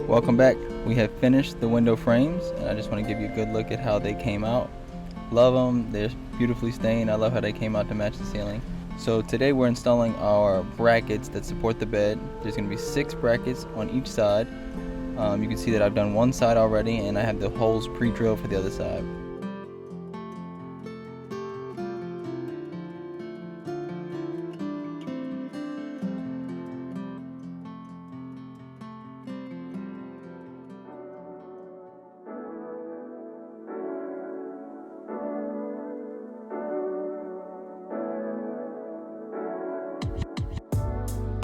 Welcome back. We have finished the window frames, and I just want to give you a good look at how they came out. Love them. They're beautifully stained. I love how they came out to match the ceiling. So today we're installing our brackets that support the bed. There's going to be 6 brackets on each side. You can see that I've done one side already, and I have the holes pre-drilled for the other side.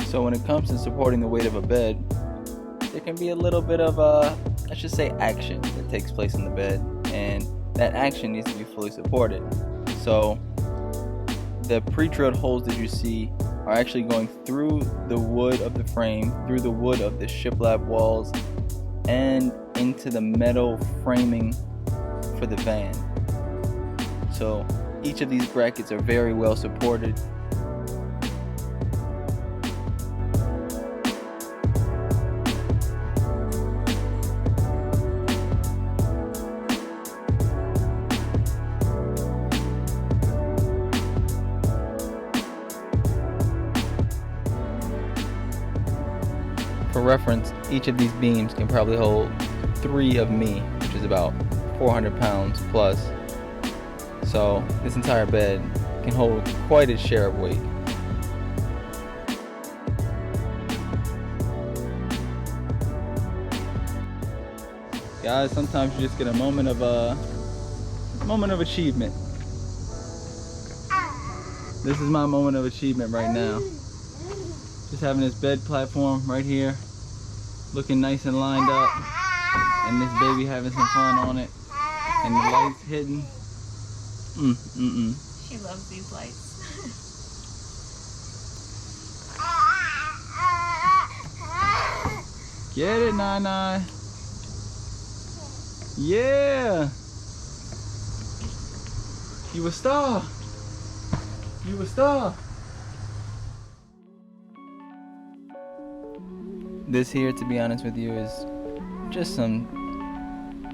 So when it comes to supporting the weight of a bed, there can be a little bit of let's just say action that takes place in the bed, and that action needs to be fully supported. So the pre-drilled holes that you see are actually going through the wood of the frame, through the wood of the shiplap walls, and into the metal framing for the van. So each of these brackets are very well supported. For reference, each of these beams can probably hold 3 of me, which is about 400 pounds plus. So this entire bed can hold quite a share of weight. Guys, sometimes you just get a moment of achievement. This is my moment of achievement right now. Just having this bed platform right here, looking nice and lined up, and this baby having some fun on it, and the lights hidden. She loves these lights. Get it, Nyla. Yeah. You a star. You a star. This here, to be honest with you, is just some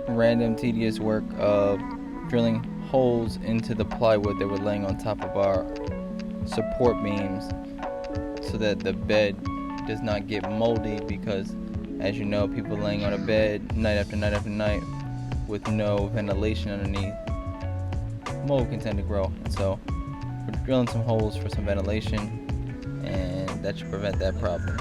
random tedious work of drilling holes into the plywood that we're laying on top of our support beams so that the bed does not get moldy, because as you know, people laying on a bed night after night after night with no ventilation underneath, mold can tend to grow. And so we're drilling some holes for some ventilation, and that should prevent that problem.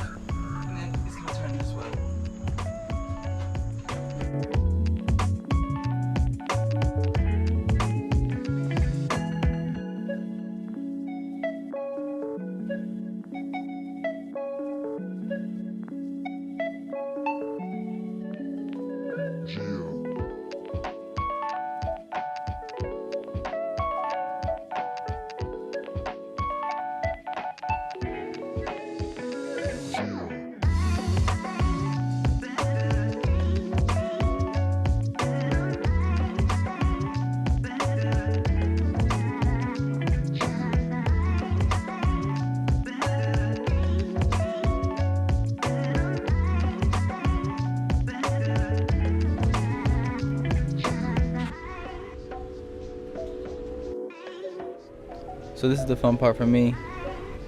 So this is the fun part for me.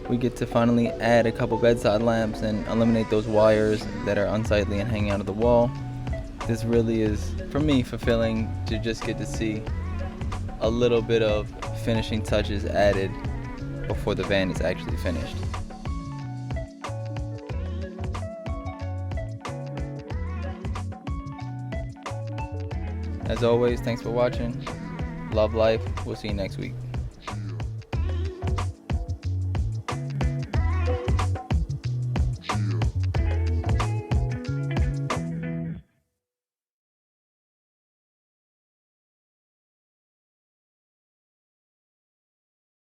We get to finally add a couple bedside lamps and eliminate those wires that are unsightly and hanging out of the wall. This really is, for me, fulfilling to just get to see a little bit of finishing touches added before the van is actually finished. As always, thanks for watching. Love life. We'll see you next week.